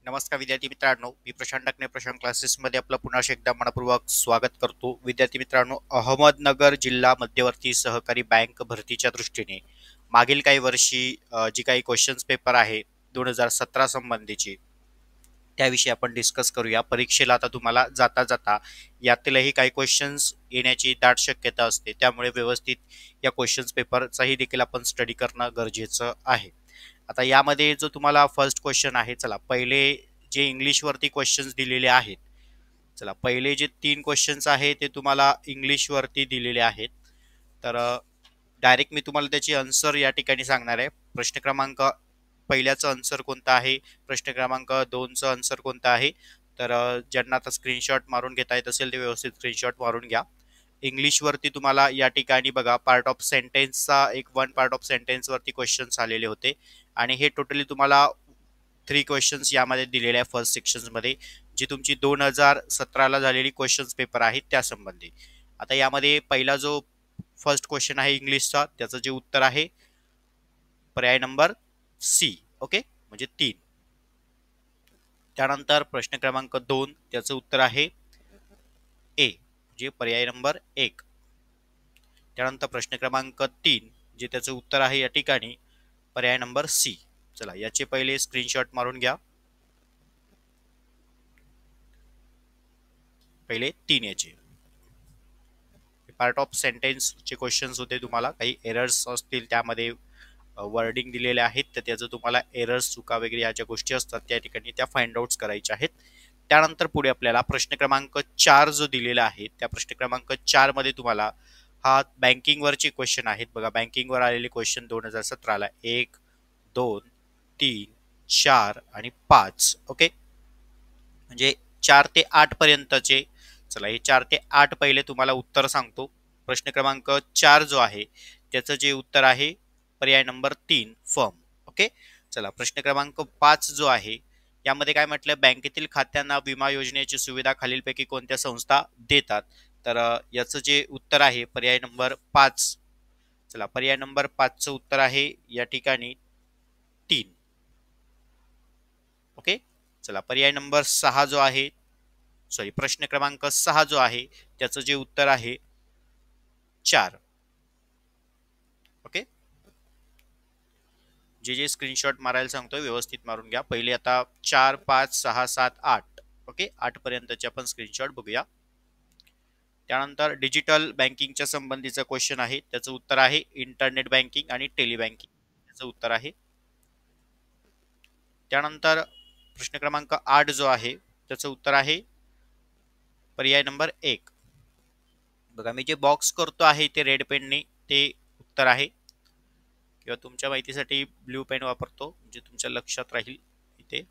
नमस्कार विद्यार्थी मित्रांनो, मी प्रशांत टाकणे प्रशांत क्लासेसमध्ये आपलं पुन्हा एकदा मनपूर्वक स्वागत करतो. विद्यार्थी मित्रांनो, अहमदनगर जिल्हा मध्यवर्ती सहकारी बँक भरतीच्या दृष्टीने मागील काही वर्षी जी काही क्वेश्चन्स पेपर आहे 2017 संबंधीची त्याविषयी आपण डिस्कस करूया. परीक्षेला आता तुम्हाला जाता जाता यातीलही काही क्वेश्चन्स येण्याची दाट शक्यता असते, त्यामुळे व्यवस्थित या क्वेश्चन्स पेपरचाही देखील आपण स्टडी करणं गरजेचं आहे. आता यामध्ये जो तुम्हाला फर्स्ट क्वेश्चन आहे, चला पहिले जे इंग्लिशवरती क्वेश्चन्स दिलेले आहेत, चला पहिले जे 3 क्वेश्चन्स आहेत ते तुम्हाला इंग्लिशवरती दिलेले आहेत. तर डायरेक्ट मी तुम्हाला त्याची आन्सर या ठिकाणी सांगणार आहे. प्रश्न क्रमांक पहिल्याचं आन्सर कोणतं आहे, प्रश्न क्रमांक 2चं आन्सर कोणतं आहे. तर ज्यांना आता स्क्रीनशॉट मारून घेता येत असेल ते व्यवस्थित स्क्रीनशॉट मारून घ्या. इंग्लिशवरती तुम्हाला या ठिकाणी बघा पार्ट ऑफ सेंटेन्सचा एक वन पार्ट ऑफ सेंटेन्सवरती क्वेश्चन्स आलेले होते आणि हे टोटली तुम्हाला 3 क्वेश्चन्स यामध्ये दिलेले आहे फर्स्ट सेक्शनमध्ये, जी तुमची 2017ला झालेली क्वेश्चन्स पेपर आहेत त्या संबंधी. आता यामध्ये पहिला जो फर्स्ट क्वेश्चन आहे इंग्लिशचा, त्याचं जे उत्तर आहे पर्याय नंबर सी. ओके, म्हणजे 3. त्यानंतर प्रश्न क्रमांक 2 त्याचं उत्तर आहे ए, जे पर्याय नंबर 1. त्यानंतर प्रश्न क्रमांक 3 जे त्याचं उत्तर आहे या ठिकाणी पर्याय नंबर सी. चला याचे पहिले स्क्रीनशॉट मारून घ्या. पहिले 3 याचे पार्ट ऑफ सेंटेन्सचे क्वेश्चन्स होते. तुम्हाला काही एरर्स असतील त्यामध्ये वर्डिंग दिलेले आहेत, तर त्याचं तुम्हाला एरर्स चुका वगैरे या ज्या गोष्टी असतात त्या ठिकाणी त्या फाइंड आउट्स करायच्या आहेत. त्यानंतर पुढे आपल्याला प्रश्न क्रमांक 4 जो दिलेला आहे त्या प्रश्न क्रमांक 4 मध्ये तुम्हाला हा बँकिंगवरचे क्वेश्चन आहेत. बघा बँकिंगवर आलेले क्वेश्चन 2017ला 1, 2, 3, 4 आणि 5. ओके, म्हणजे 4 ते 8 पर्यंतचे. चला हे 4 ते 8 पहिले तुम्हाला उत्तर सांगतो. प्रश्न क्रमांक 4 जो आहे त्याचं जे उत्तर आहे पर्याय नंबर 3 फर्म. ओके, चला प्रश्न क्रमांक 5 जो आहे यामध्ये काय म्हटलं, बँकेतील खात्यांना विमा योजनेची सुविधा खालीलपैकी कोणत्या संस्था देतात. तर याचं जे उत्तर आहे पर्याय नंबर 5. चला पर्याय नंबर 5चं उत्तर आहे या ठिकाणी 3. ओके, चला पर्याय नंबर 6 जो आहे, सॉरी प्रश्न क्रमांक 6 जो आहे त्याचं जे उत्तर आहे 4. ओके, जे स्क्रीनशॉट मारायला सांगतोय व्यवस्थित मारून घ्या. पहिले आता 4, 5, 6, 7, 8. ओके, 8 पर्यंतचे आपण स्क्रीनशॉट बघूया. त्यानंतर डिजिटल बँकिंगच्या संबंधीचा क्वेश्चन आहे, त्याचं उत्तर आहे इंटरनेट बँकिंग आणि टेली बँकिंग, त्याचं उत्तर आहे. त्यानंतर प्रश्न क्रमांक 8 जो आहे त्याचं उत्तर आहे पर्याय नंबर 1. बघा मी जे बॉक्स करतो आहे ते रेड पेनने ते उत्तर आहे, किंवा तुमच्या माहितीसाठी ब्ल्यू पेन वापरतो म्हणजे तुमच्या लक्षात राहील इथे.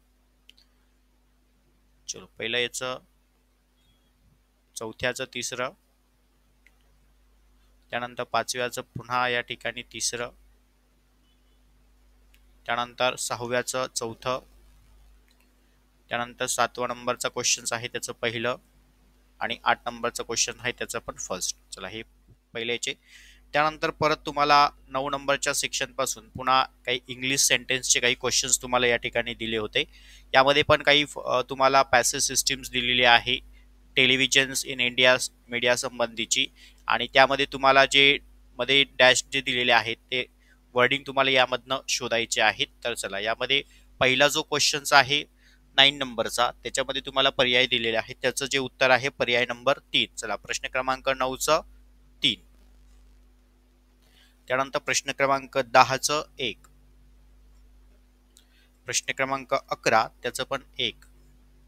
चलो पहिलं याचं, चौथ्याचं तिसरं, त्यानंतर 5व्याचं पुन्हा या ठिकाणी तिसरं, त्यानंतर 6व्याचं चौथं, त्यानंतर 7व्या नंबरचा क्वेश्चन आहे त्याचं पहिलं, आणि 8 नंबरचा क्वेश्चन आहे त्याचं पण फर्स्ट. चला हे पहिल्याचे. त्यानंतर परत तुम्हाला 9 नंबरच्या सेक्शन पासून पुन्हा काही इंग्लिश सेंटेन्सचे काही क्वेश्चन्स तुम्हाला या ठिकाणी दिले होते. यामध्ये पण काही तुम्हाला पॅसेज सिस्टीम्स दिलेली आहे टेलिव्हिजन्स इन इंडिया मीडिया संबंधीची, आणि त्यामध्ये तुम्हाला जे मध्ये डॅश जे दिलेले आहेत ते वर्डिंग तुम्हाला यामधनं शोधायचे आहेत. तर चला यामध्ये पहिला जो क्वेश्चन्स आहे 9 नंबरचा त्याच्यामध्ये तुम्हाला पर्याय दिलेले आहेत, त्याचं जे उत्तर आहे पर्याय नंबर 3. चला प्रश्न क्रमांक 9चं 3. त्यानंतर प्रश्न क्रमांक 10चं 1, प्रश्न क्रमांक 11 त्याचं पण 1,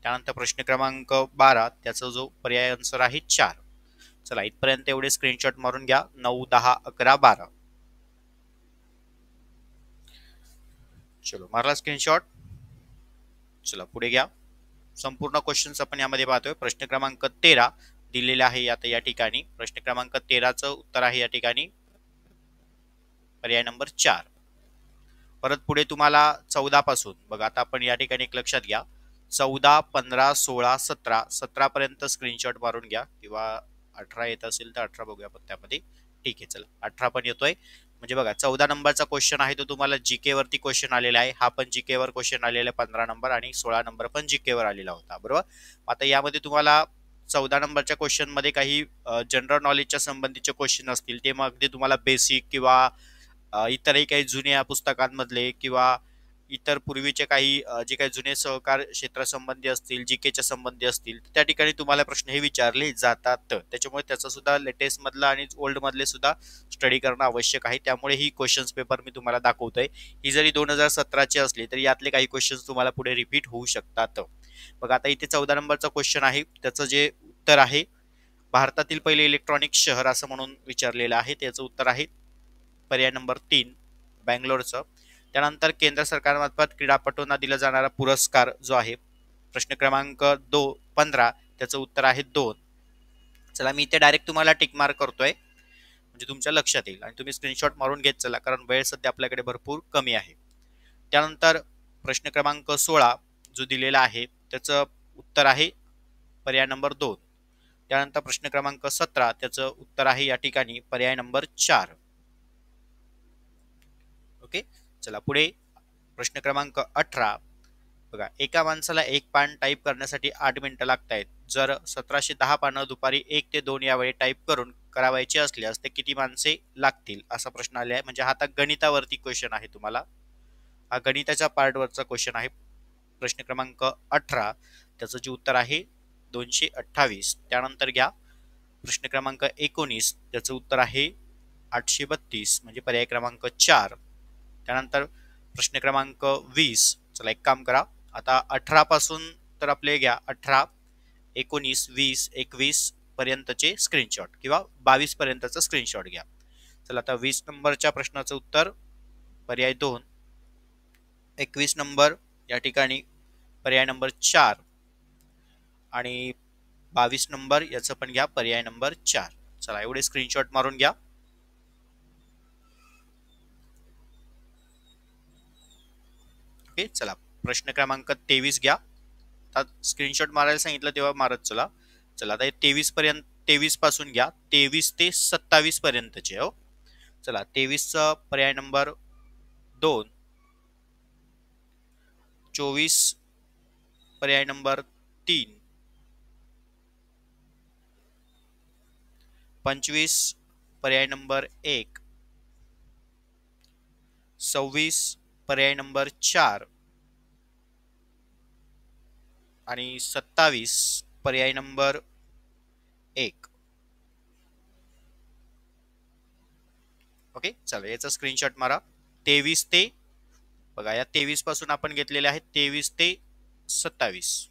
त्यानंतर प्रश्न क्रमांक 12 त्याचा जो पर्याय आन्सर आहे 4. चला इथपर्यंत एवढे स्क्रीनशॉट मारून घ्या. 9, 10, 11, 12. चलो मारला स्क्रीनशॉट. चला पुढे घ्या. संपूर्ण क्वेश्चन्स आपण यामध्ये पाहतोय. प्रश्न क्रमांक 13 दिलेला आहे आता या ठिकाणी. प्रश्न क्रमांक 13चं उत्तर आहे या ठिकाणी पर्याय नंबर 4. परत पुढे तुम्हाला 14 पासून बघा, आता आपण या ठिकाणी एक लक्षात घ्या, 14, 15, 16, 17, 17 पर्यंत स्क्रीनशॉट मारून घ्या, किंवा 18 येत असेल तर 18 बघूया आपण त्यामध्ये. ठीक आहे, चला 18 पण येतोय. म्हणजे बघा 14 नंबरचा क्वेश्चन आहे तो तुम्हाला जीके वरती क्वेश्चन आलेला आहे. हा पण जीके वर क्वेश्चन आलेला आहे 15 नंबर आणि 16 नंबर पण जीके वर आलेला होता, बरोबर. आता यामध्ये तुम्हाला 14 नंबरच्या क्वेश्चन मध्ये काही जनरल नॉलेजच्या संबंधीचे क्वेश्चन असतील, ते मग अगदी तुम्हाला बेसिक किंवा इतरही काही जुन्या पुस्तकांमधले किंवा इतर पूर्वीचे काही जे काही जुने सहकार क्षेत्रासंबंधी असतील, जीकेच्या संबंधी असतील, त्या ठिकाणी तुम्हाला प्रश्न हे विचारले जातात. त्याच्यामुळे त्याचा सुद्धा लेटेस्ट मधला आणि ओल्ड मधले सुद्धा स्टडी करणं आवश्यक आहे. त्यामुळे ही क्वेश्चन्स पेपर मी तुम्हाला दाखवतोय. ही जरी 2017ची असली तरी यातले काही क्वेश्चन्स तुम्हाला पुढे रिपीट होऊ शकतात. बघा आता इथे 14 नंबरचा क्वेश्चन आहे, त्याचं जे उत्तर आहे, भारतातील पहिले इलेक्ट्रॉनिक शहर असं म्हणून विचारलेलं आहे. त्याचं उत्तर आहे पर्याय नंबर 3 बँगलोरचं. त्यानंतर केंद्र सरकारमार्फत क्रीडापटूंना दिला जाणारा पुरस्कार जो आहे, प्रश्न क्रमांक 15, त्याचं उत्तर आहे 2. चला मी इथे डायरेक्ट तुम्हाला टिक मार्क करतोय म्हणजे तुमच्या लक्षात येईल आणि तुम्ही स्क्रीनशॉट मारून घेत चला, कारण वेळ सध्या आपल्याकडे भरपूर कमी आहे. त्यानंतर प्रश्न क्रमांक 16 जो दिलेला आहे त्याचं उत्तर आहे पर्याय नंबर 2. त्यानंतर प्रश्न क्रमांक 17 त्याचं उत्तर आहे या ठिकाणी पर्याय नंबर 4. ओके, चला पुढे प्रश्न क्रमांक 18. बघा, एका माणसाला एक पान टाईप करण्यासाठी 8 मिनिटं लागत आहेत. जर 1710 पानं दुपारी 1 ते 2 या वेळी टाईप करून करावायची असल्यास ते किती माणसे लागतील, असा प्रश्न आला आहे. म्हणजे हा आता गणितावरती क्वेश्चन आहे, तुम्हाला हा गणिताच्या पार्टवरचा क्वेश्चन आहे. प्रश्न क्रमांक 18 त्याचं जे उत्तर आहे 228. त्यानंतर घ्या प्रश्न क्रमांक 19 त्याचं उत्तर आहे 832 म्हणजे पर्याय क्रमांक 4. त्यानंतर प्रश्न क्रमांक 20. चला एक काम करा, आता 18 पासून तर आपले घ्या 18, 19, 20, 21 पर्यंतचे स्क्रीनशॉट किंवा 22 पर्यंतचा स्क्रीनशॉट घ्या. चला आता 20 नंबरच्या प्रश्नाचं उत्तर पर्याय 2, 21 नंबर या ठिकाणी पर्याय नंबर 4 आणि 22 नंबर याचं पण घ्या पर्याय नंबर 4. चला एवढे स्क्रीनशॉट मारून घ्या. ओके, चला प्रश्न क्रमांक 23 घ्या. आता स्क्रीनशॉट मारायला सांगितलं तेव्हा मारत चला. चला आता 23 पासून घ्या 23 ते 27 पर्यंतचे. हो चला 23चा पर्याय नंबर 2, 24 पर्याय नंबर 3, 25 पर्याय नंबर 1, 26 पर्याय नंबर 4 आणि 27 पर्याय नंबर 1. ओके, चला याचा स्क्रीनशॉट मारा. 23 ते बघा, या 23 पासून आपण घेतलेले आहेत 23 ते 27.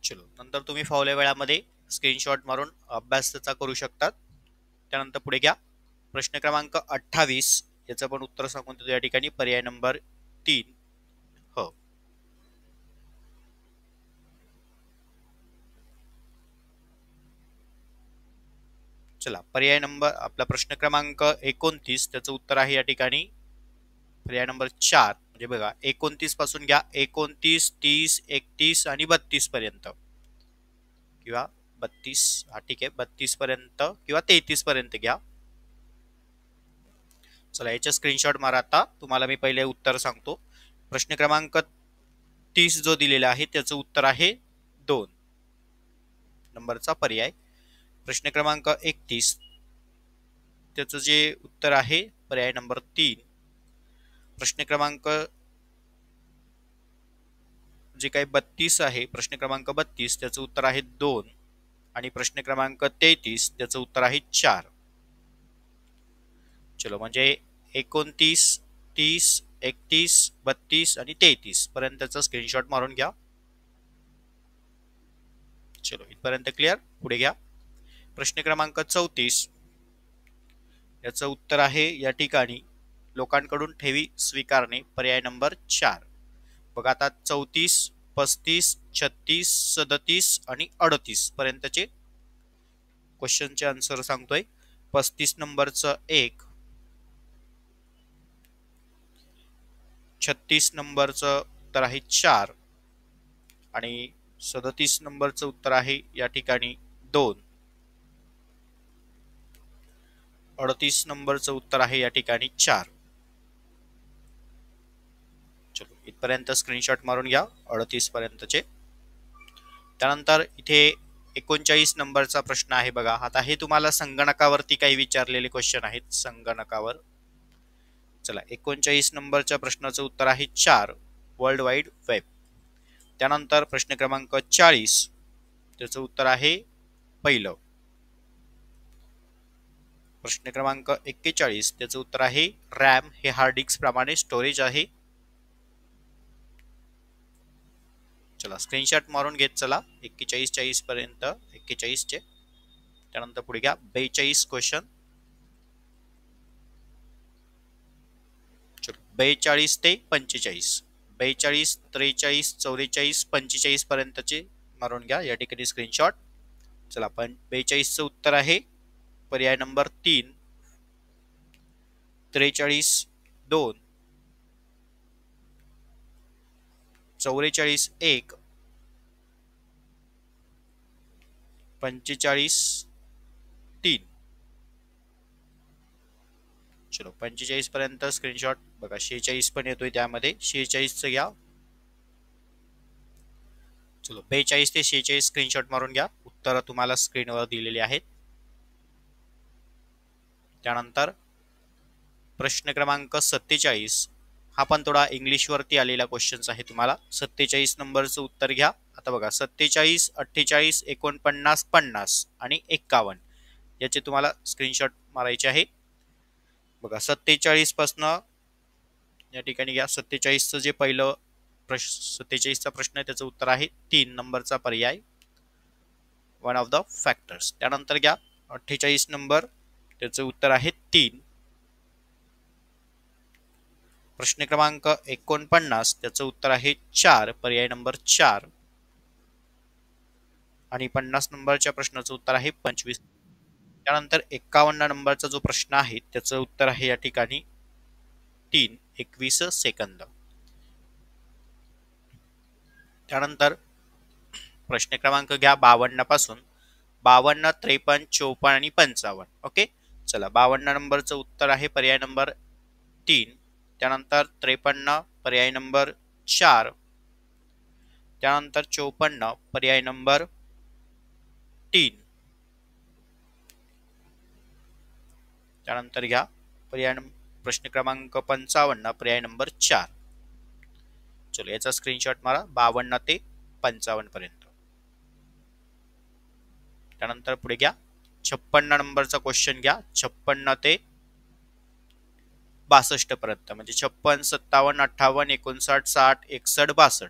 चलो नंतर तुम्ही फावल्या वेळामध्ये स्क्रीनशॉट मारून अभ्यास त्याचा करू शकतात. त्यानंतर पुढे घ्या प्रश्न क्रमांक 28. याचं पण उत्तर सांगून देतो या ठिकाणी पर्याय नंबर 3. हो चला पर्याय नंबर आपला प्रश्न क्रमांक 29 त्याचं उत्तर आहे या ठिकाणी पर्याय नंबर 4. म्हणजे बघा 29 पासून घ्या 29, 30, 31 आणि 32 पर्यंत किंवा 32, हा ठीक आहे 32 पर्यंत किंवा 33 पर्यंत घ्या. चला याच्या स्क्रीनशॉट मारा. आता तुम्हाला मी पहिले उत्तर सांगतो. प्रश्न क्रमांक 30 जो दिलेला आहे त्याचं उत्तर आहे 2 नंबरचा पर्याय. प्रश्न क्रमांक 31 त्याचं जे उत्तर आहे पर्याय नंबर 3. प्रश्न क्रमांक जे काही 32 आहे प्रश्न क्रमांक 32 त्याचं उत्तर आहे 2 आणि प्रश्न क्रमांक 33 त्याचं उत्तर आहे 4. चलो म्हणजे 29, 30, 31, 32 आणि 33 पर्यंतचा स्क्रीनशॉट मारून घ्या. चलो इथपर्यंत क्लिअर. पुढे घ्या प्रश्न क्रमांक 34. याचं उत्तर आहे या ठिकाणी लोकांकडून ठेवी स्वीकारणे पर्याय नंबर 4. बघा आता 34, 35, 36, 37 आणि 38 पर्यंतचे क्वेश्चनचे आन्सर सांगतोय. 35 नंबरचं 1, 36 नंबरचं उत्तर आहे 4 आणि 37 नंबरचं उत्तर आहे या ठिकाणी 2. 38 नंबरचं उत्तर आहे या ठिकाणी 4. चलो इथपर्यंत स्क्रीनशॉट मारून घ्या 38 पर्यंतचे. त्यानंतर इथे 39 नंबरचा प्रश्न आहे बघा. आता हे तुम्हाला संगणकावरती काही विचारलेले क्वेश्चन आहेत संगणकावर. चला 39 नंबरच्या प्रश्नाचं उत्तर आहे 4 वर्ल्ड वाईड वेब. त्यानंतर प्रश्न क्रमांक 40 त्याचं उत्तर आहे पहिलं. प्रश्न क्रमांक 41 त्याचं उत्तर आहे रॅम हे हार्ड डिस्क प्रमाणे स्टोरेज आहे. चला स्क्रीनशॉट मारून घेत चला 41 40 पर्यंत 41 चे. त्यानंतर पुढे घ्या 42 क्वेश्चन. 42 ते 45 42 43 44 45 पर्यंतचे मारून घ्या या ठिकाणी स्क्रीनशॉट. चला पण 42 चं उत्तर आहे पर्याय नंबर 3. 43 2 44 1 45 3. चलो 45 पर्यंत स्क्रीनशॉट बघा. 46 पण येतोय त्यामध्ये 46 चं घ्या. चलो 42 ते 46 स्क्रीनशॉट मारून घ्या. उत्तर तुम्हाला स्क्रीनवर दिलेली आहेत. त्यानंतर प्रश्न क्रमांक 47 हा पण थोडा इंग्लिश वरती आलेला क्वेश्चन आहे तुम्हाला. 47 नंबरचं उत्तर घ्या. आता बघा 47 48 49 50 आणि 51 याचे तुम्हाला स्क्रीनशॉट मारायचे आहे. बघा 47 पासून या ठिकाणी घ्या. 47 चं जे पहिलं 47 चा प्रश्न आहे त्याचं उत्तर आहे 3 नंबरचा पर्याय वन ऑफ द फॅक्टर्स. त्यानंतर घ्या 48 नंबर त्याचं उत्तर आहे 3. प्रश्न क्रमांक 49 त्याचं उत्तर आहे 4 पर्याय नंबर 4. आणि 50 नंबरच्या प्रश्नाचं उत्तर आहे 25. त्यानंतर 51 नंबरचा जो प्रश्न आहे त्याचं उत्तर आहे या ठिकाणी 3 21 सेकंद. त्यानंतर प्रश्न क्रमांक घ्या 52 पासून 52 53 54 आणि 55. ओके चला 52 नंबरचं उत्तर आहे पर्याय नंबर 3. त्यानंतर 53 पर्याय नंबर 4. त्यानंतर 54 पर्याय नंबर 3. त्यानंतर घ्या प्रश्न क्रमांक 55 पर्याय नंबर 4. चलो याचा स्क्रीनशॉट मारा 52 ते 55 पर्यंत. त्यानंतर पुढे घ्या 56 नंबरचा क्वेश्चन घ्या. 56 ते 62 पर्यंत म्हणजे 56 57 58 59 60 61 62.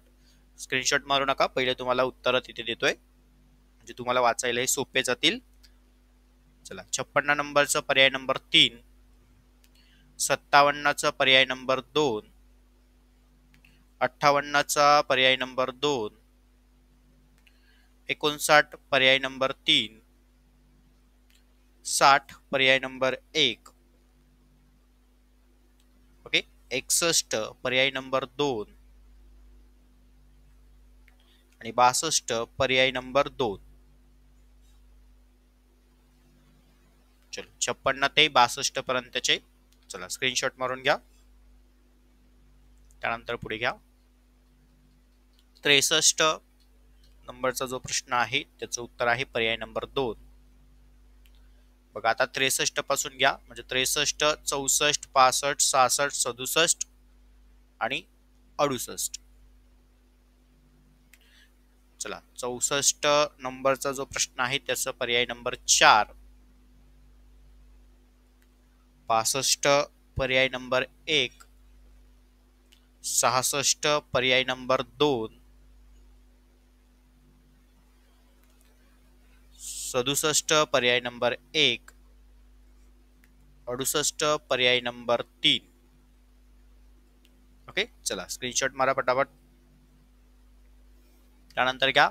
स्क्रीनशॉट मारू नका. पहिले तुम्हाला उत्तर तिथे देतोय म्हणजे तुम्हाला वाचायला सोपे जातील. चला 56 नंबरचा पर्याय नंबर 3. 57चा पर्याय नंबर 2. 58चा पर्याय नंबर 2. 59 पर्याय नंबर 3. 60 पर्याय नंबर 1. ओके 61 पर्याय नंबर 2 आणि 62 पर्याय नंबर 2. चलो 56 ते 62 पर्यंतचे चला स्क्रीनशॉट मारून घ्या. त्यानंतर पुढे घ्या 63 नंबरचा जो प्रश्न आहे त्याचं उत्तर आहे पर्याय नंबर 2. बघा आता 63 पासून घ्या म्हणजे 63 64 65 66 67 आणि 68. चला 64 नंबरचा जो प्रश्न आहे त्याचा पर्याय नंबर 4. 65 पर्याय नंबर 1. 66 पर्याय नंबर 2. 67 पर्याय नंबर 1. 68 पर्याय नंबर 3. ओके चला स्क्रीनशॉट मारा पटापट. त्यानंतर घ्या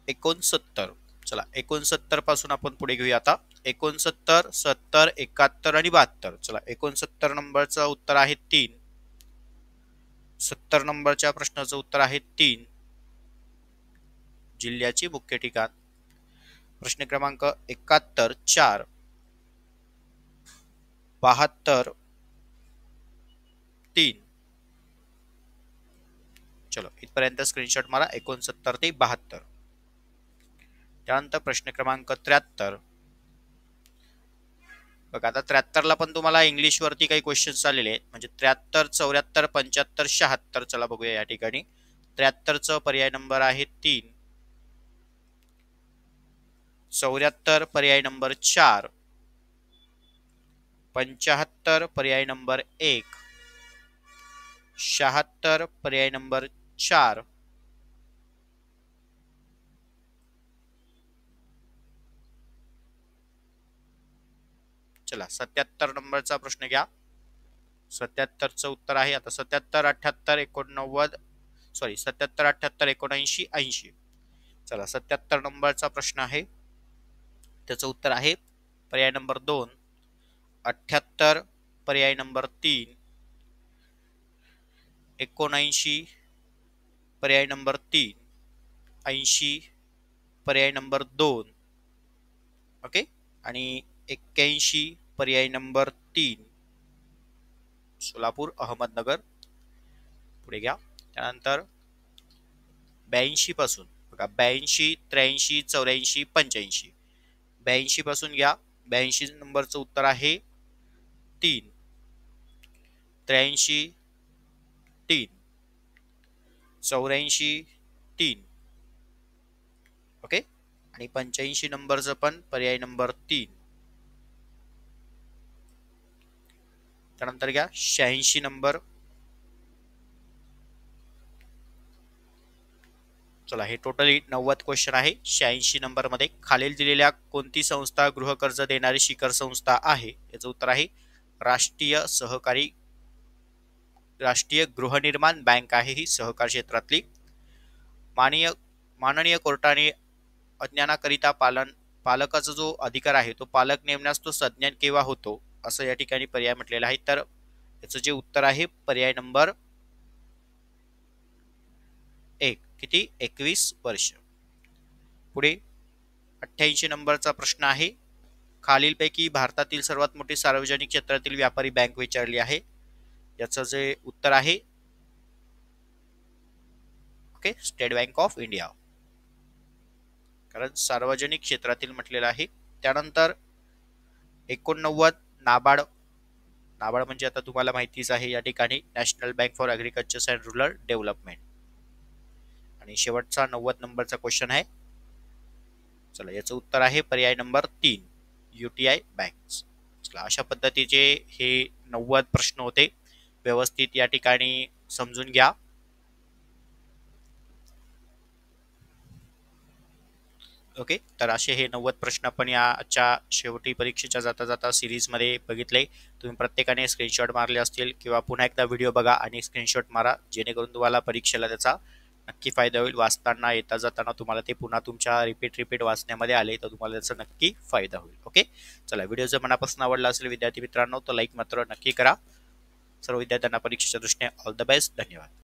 69. चला 69 पासून आपण पुढे घेऊया आता 69 70 71 आणि 72. चला 69 नंबरचं उत्तर आहे 3. 70 नंबरच्या प्रश्नाचं उत्तर आहे 3 जिल्ह्याचे मुख्य ठिकाण. प्रश्न क्रमांक 71 4 72 3. चलो इथपर्यंत स्क्रीनशॉट मारा 69 ते 72. त्यानंतर प्रश्न क्रमांक 73. बघा आता 73 ला पण तुम्हाला इंग्लिश वरती काही क्वेश्चन्स आलेले आहेत, म्हणजे 73 74 75 76. चला बघूया या ठिकाणी. 73 चा पर्याय नंबर आहे 3, 74 पर्याय नंबर 4, 75 पर्याय नंबर 1, 76 पर्याय नंबर 4, चला 77 नंबरचा प्रश्न घ्या. 77 चं उत्तर आहे आता 77 78 89 सॉरी 77 78 79 80. चला 77 नंबरचा प्रश्न आहे, त्याचं उत्तर आहे पर्याय नंबर 2, 78 पर्याय नंबर 3, 79 पर्याय नंबर 3, 80 पर्याय नंबर 2, ओके, आणि 81 पर्याय नंबर 3, सोलापूर अहमदनगर. पुढे घ्या. त्यानंतर 82 पासून बघा 82 83 84 85. 82 पासून घ्या. 82 नंबरचं उत्तर आहे 3, 83 3, 84 3, ओके, आणि 85 नंबरचं पण पर्याय नंबर 3. त्यानंतर घ्या 86 नंबर. चला हे टोटली 90 क्वेश्चन आहे. 86 नंबर मध्ये खालील दिलेल्या कोणती संस्था गृहकर्ज देणारी शिखर संस्था आहे? याचं उत्तर आहे राष्ट्रीय गृहनिर्माण बँक आहे ही सहकार क्षेत्रातली. माननीय कोर्टाने अज्ञानाकरिता पालकाचा जो अधिकार आहे तो पालक नेमण्यास तो सज्ञान केव्हा होतो असं या ठिकाणी पर्याय म्हटलेला आहे. तर याचं जे उत्तर आहे पर्याय नंबर 1, किती 21 वर्ष. पुढे 88 नंबरचा प्रश्न आहे, खालीलपैकी भारतातील सर्वात मोठी सार्वजनिक क्षेत्रातील व्यापारी बँक विचारली आहे. याचं जे उत्तर आहे okay state bank of India, कारण सार्वजनिक क्षेत्रातील म्हटलेलं आहे. त्यानंतर 89 नाबार्ड म्हणजे आता तुम्हाला माहितीच आहे या ठिकाणी national bank for agriculture and rural development. आणि शेवटचा 90 नंबरचा क्वेश्चन आहे, चला याचं उत्तर आहे पर्याय नंबर 3, UTI बँक. चला अशा पद्धतीचे हे 90 प्रश्न होते. व्यवस्थित या ठिकाणी समजून घ्या. ओके, तर असे हे 90 प्रश्न आपण याच्या शेवटी परीक्षेच्या जाता जाता सिरीजमध्ये बघितले. तुम्ही प्रत्येकाने स्क्रीनशॉट मारले असतील किंवा पुन्हा एकदा व्हिडिओ बघा आणि स्क्रीनशॉट मारा, जेणेकरून तुम्हाला परीक्षेला त्याचा नक्की फायदा होईल. वाचताना येता जाताना तुम्हाला ते पुन्हा तुमच्या रिपीट वाचण्यामध्ये आले तर तुम्हाला त्याचा नक्की फायदा होईल. ओके, चला व्हिडिओ जर मनापासून आवडला असेल विद्यार्थी मित्रांनो तर लाईक मात्र नक्की करा. सर्व विद्यार्थ्यांना परीक्षेच्या दृष्टीने ऑल द बेस्ट. धन्यवाद.